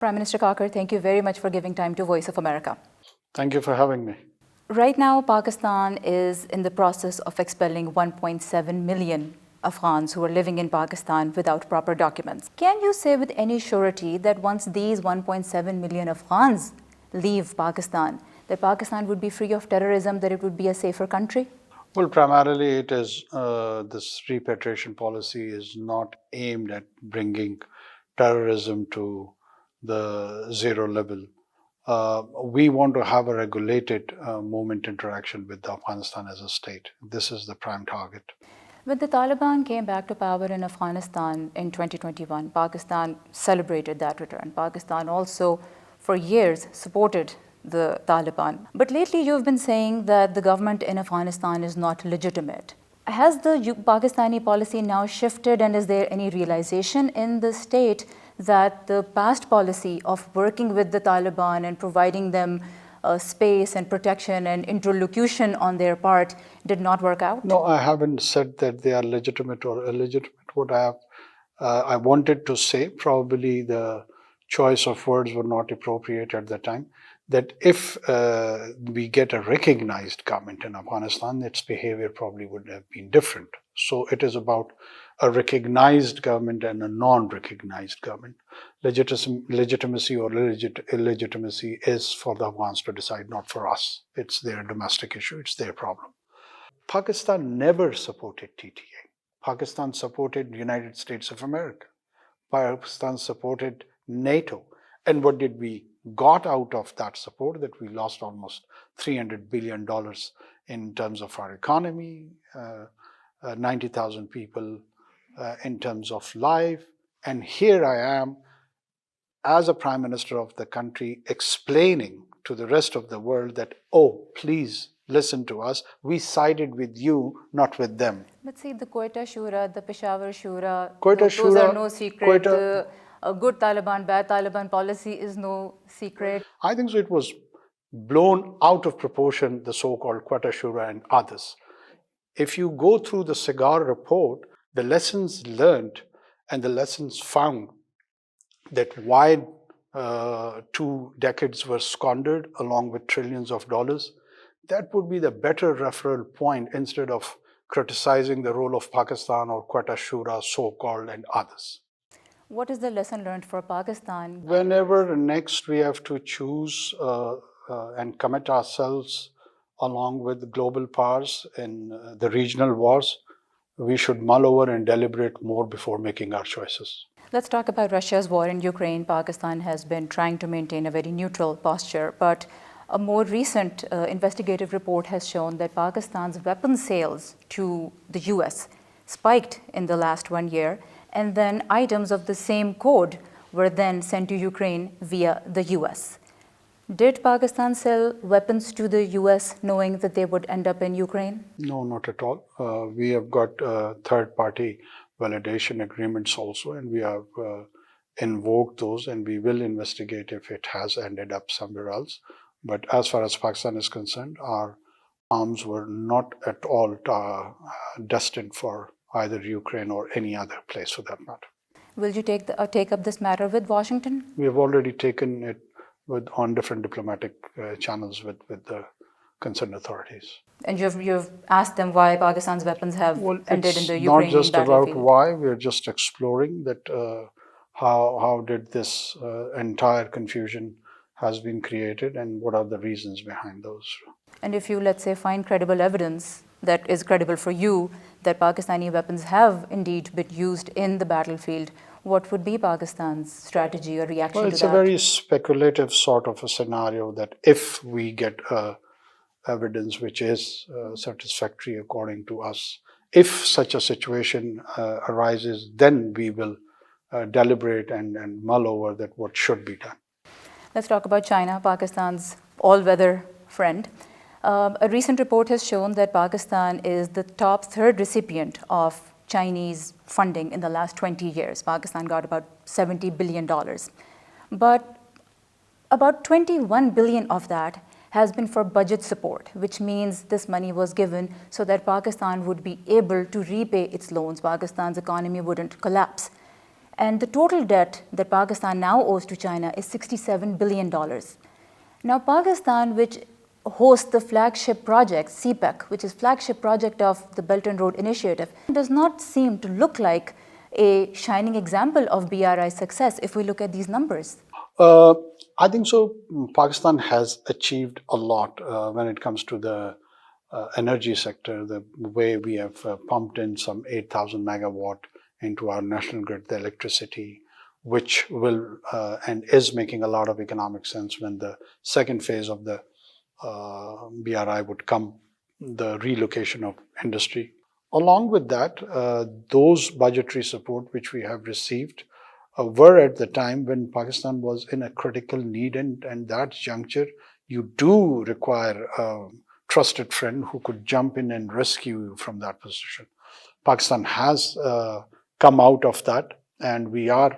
Prime Minister Kakar, thank you very much for giving time to Voice of America. Thank you for having me. Right now, Pakistan is in the process of expelling 1.7 million Afghans who are living in Pakistan without proper documents. Can you say with any surety that once these 1.7 million Afghans leave Pakistan, that Pakistan would be free of terrorism, that it would be a safer country? Well, primarily it is, this repatriation policy is not aimed at bringing terrorism to the zero level. We want to have a regulated movement interaction with Afghanistan as a state. This is the prime target. When the Taliban came back to power in Afghanistan in 2021, Pakistan celebrated that return. Pakistan also, for years, supported the Taliban. But lately you've been saying that the government in Afghanistan is not legitimate. Has the Pakistani policy now shifted, and is there any realization in the state that the past policy of working with the Taliban and providing them space and protection and interlocution on their part did not work out? No, I haven't said that they are legitimate or illegitimate. What I wanted to say, probably the choice of words were not appropriate at the time, that if we get a recognized government in Afghanistan, its behavior probably would have been different. So it is about a recognized government and a non-recognized government. Legitimacy or illegitimacy is for the Afghans to decide, not for us. It's their domestic issue, it's their problem. Pakistan never supported TTA. Pakistan supported the United States of America. Pakistan supported NATO. And what did we got out of that support? That we lost almost $300 billion in terms of our economy, 90,000 people in terms of life. And here I am as a prime minister of the country explaining to the rest of the world that, oh, please listen to us. We sided with you, not with them. But see, the Quetta Shura, the Peshawar Shura, Quetta those Shura, are no secret. A good Taliban, bad Taliban policy is no secret. I think so. It was blown out of proportion, the so-called Quetta Shura and others. If you go through the Cigar report, the lessons learned and the lessons found that why 2 decades were squandered along with trillions of dollars, that would be the better referral point instead of criticizing the role of Pakistan or Quetta Shura, so-called, and others. What is the lesson learned for Pakistan? Whenever next we have to choose and commit ourselves along with global powers in the regional wars, we should mull over and deliberate more before making our choices. Let's talk about Russia's war in Ukraine. Pakistan has been trying to maintain a very neutral posture, but a more recent investigative report has shown that Pakistan's weapons sales to the US spiked in the last 1 year, and then items of the same code were then sent to Ukraine via the US. Did Pakistan sell weapons to the US knowing that they would end up in Ukraine? No, not at all. We have got third-party validation agreements also, and we have invoked those, and we will investigate if it has ended up somewhere else. But as far as Pakistan is concerned, our arms were not at all destined for either Ukraine or any other place for that matter. Will you take up this matter with Washington? We have already taken it on different diplomatic channels with the concerned authorities. And you've asked them why Pakistan's weapons have ended in the Ukrainian battlefield? It's not just about why, we're just exploring that how did this entire confusion has been created and what are the reasons behind those. And if you, let's say, find credible evidence that is credible for you that Pakistani weapons have indeed been used in the battlefield, what would be Pakistan's strategy or reaction to that? Well, it's a very speculative sort of a scenario that if we get evidence which is satisfactory according to us, if such a situation arises, then we will deliberate and mull over that what should be done. Let's talk about China, Pakistan's all-weather friend. A recent report has shown that Pakistan is the top 3rd recipient of Chinese funding in the last 20 years. Pakistan got about $70 billion. But about 21 billion of that has been for budget support, which means this money was given so that Pakistan would be able to repay its loans. Pakistan's economy wouldn't collapse. And the total debt that Pakistan now owes to China is $67 billion. Now, Pakistan, which hosts the flagship project, CPEC, which is flagship project of the Belt and Road Initiative, does not seem to look like a shining example of BRI's success if we look at these numbers. I think so. Pakistan has achieved a lot when it comes to the energy sector. The way we have pumped in some 8,000 megawatt into our national grid, the electricity, which will and is making a lot of economic sense when the second phase of the BRI would come, the relocation of industry. Along with that, those budgetary support which we have received were at the time when Pakistan was in a critical need, and that juncture, you do require a trusted friend who could jump in and rescue you from that position. Pakistan has come out of that, and we are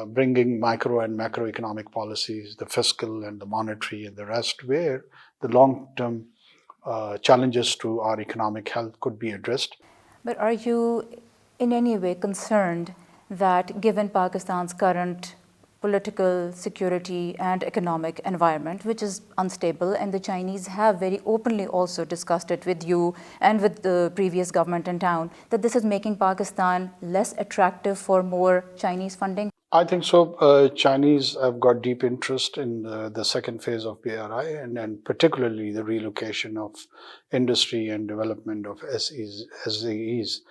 bringing micro and macroeconomic policies, the fiscal and the monetary and the rest, where the long-term challenges to our economic health could be addressed. But are you in any way concerned that given Pakistan's current political, security, and economic environment, which is unstable, and the Chinese have very openly also discussed it with you and with the previous government in town, that this is making Pakistan less attractive for more Chinese funding? I think so. Chinese have got deep interest in the second phase of BRI, and particularly the relocation of industry and development of SEEs.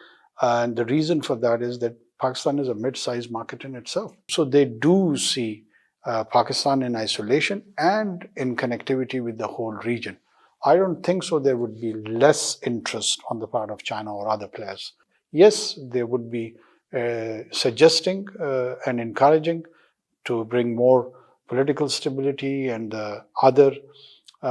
And the reason for that is that Pakistan is a mid-sized market in itself. So they do see Pakistan in isolation and in connectivity with the whole region. I don't think so there would be less interest on the part of China or other players. Yes, there would be suggesting and encouraging to bring more political stability and other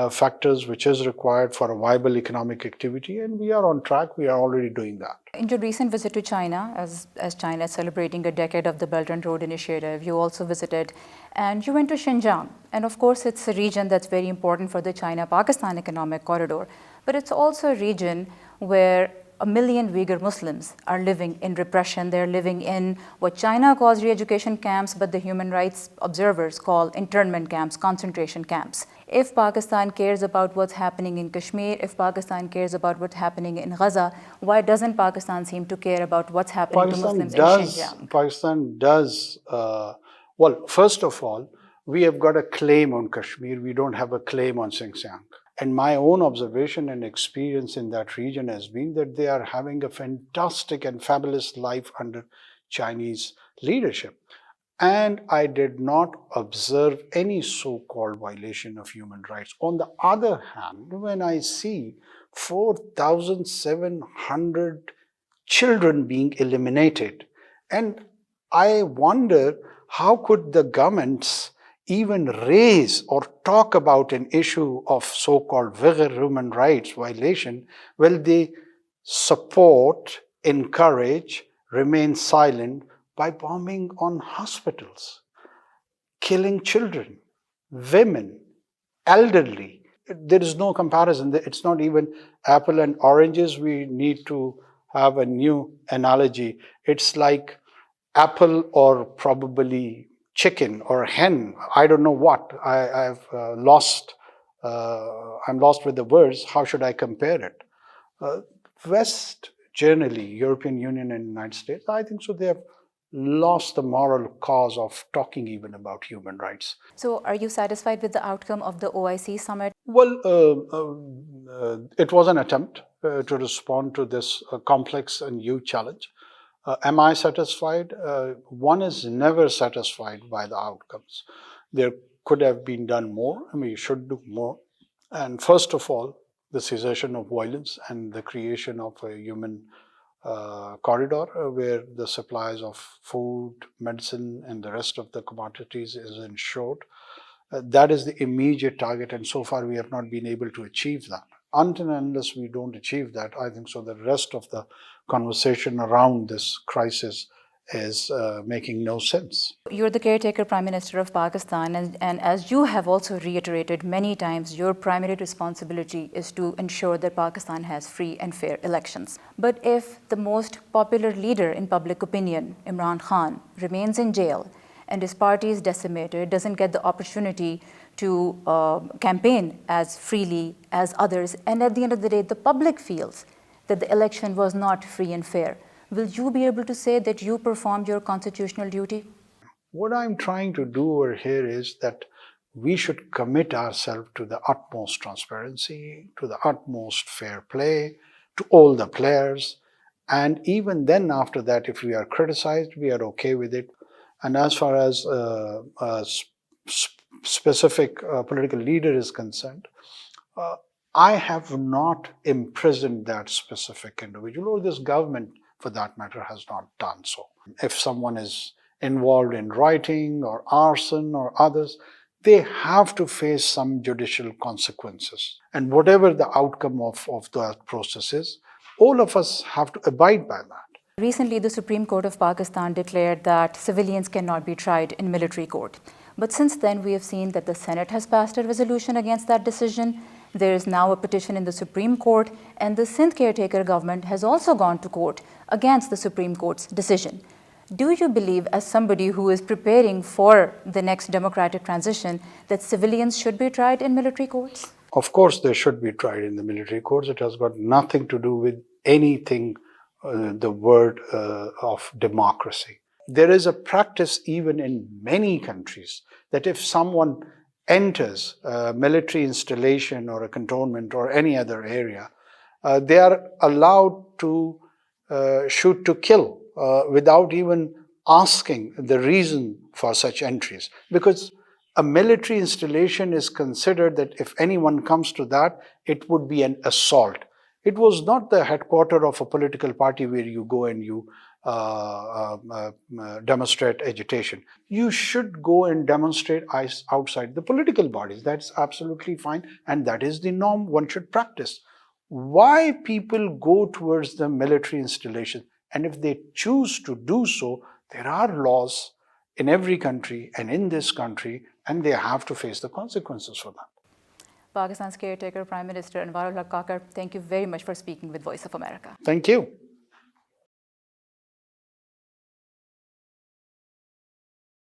factors which is required for a viable economic activity, and we are on track. We are already doing that. In your recent visit to China, as China is celebrating a decade of the Belt and Road Initiative, you also visited and you went to Xinjiang. And of course, it's a region that's very important for the China-Pakistan economic corridor, but it's also a region where 1 million Uyghur Muslims are living in repression. They're living in what China calls re-education camps, but the human rights observers call internment camps, concentration camps. If Pakistan cares about what's happening in Kashmir, if Pakistan cares about what's happening in Gaza, why doesn't Pakistan seem to care about what's happening to Muslims in Xinjiang? Pakistan does. Well, first of all, we have got a claim on Kashmir. We don't have a claim on Xinjiang. And my own observation and experience in that region has been that they are having a fantastic and fabulous life under Chinese leadership. And I did not observe any so-called violation of human rights. On the other hand, when I see 4,700 children being eliminated, and I wonder how could the governments even raise or talk about an issue of so-called Uyghur human rights violation, will they support, encourage, remain silent by bombing on hospitals, killing children, women, elderly? There is no comparison. It's not even apple and oranges. We need to have a new analogy. It's like apple or probably chicken or hen. I don't know what. I'm lost with the words. How should I compare it? West, generally, European Union and United States, I think so they have lost the moral cause of talking even about human rights. So are you satisfied with the outcome of the OIC summit? Well, it was an attempt to respond to this complex and huge challenge. Am I satisfied? One is never satisfied by the outcomes. There could have been done more, and we should do more. And first of all, the cessation of violence and the creation of a human corridor where the supplies of food, medicine, and the rest of the commodities is ensured. That is the immediate target, and so far we have not been able to achieve that. Until and unless we don't achieve that, I think so the rest of the conversation around this crisis is making no sense. You're the caretaker Prime Minister of Pakistan, and as you have also reiterated many times, your primary responsibility is to ensure that Pakistan has free and fair elections. But if the most popular leader in public opinion, Imran Khan, remains in jail and his party is decimated, doesn't get the opportunity to campaign as freely as others, and at the end of the day, the public feels that the election was not free and fair, will you be able to say that you performed your constitutional duty? What I'm trying to do over here is that we should commit ourselves to the utmost transparency, to the utmost fair play, to all the players. And even then, after that, if we are criticized, we are okay with it. And as far as a specific political leader is concerned, I have not imprisoned that specific individual, or this government, for that matter, has not done so. If someone is involved in rioting or arson or others, they have to face some judicial consequences. And whatever the outcome of that process is, all of us have to abide by that. Recently, the Supreme Court of Pakistan declared that civilians cannot be tried in military court. But since then, we have seen that the Senate has passed a resolution against that decision. There is now a petition in the Supreme Court, and the Sindh caretaker government has also gone to court against the Supreme Court's decision. Do you believe, as somebody who is preparing for the next democratic transition, that civilians should be tried in military courts? Of course, they should be tried in the military courts. It has got nothing to do with anything, the word of democracy. There is a practice even in many countries that if someone enters a military installation or a cantonment or any other area, they are allowed to shoot to kill without even asking the reason for such entries. Because a military installation is considered that if anyone comes to that, it would be an assault. It was not the headquarters of a political party where you go and you demonstrate agitation. You should go and demonstrate outside the political bodies. That's absolutely fine, and that is the norm one should practice. Why people go towards the military installation? And if they choose to do so, there are laws in every country and in this country, and they have to face the consequences for that. Pakistan's caretaker Prime Minister Anwaar-ul-Haq Kakar, thank you very much for speaking with Voice of America. Thank you.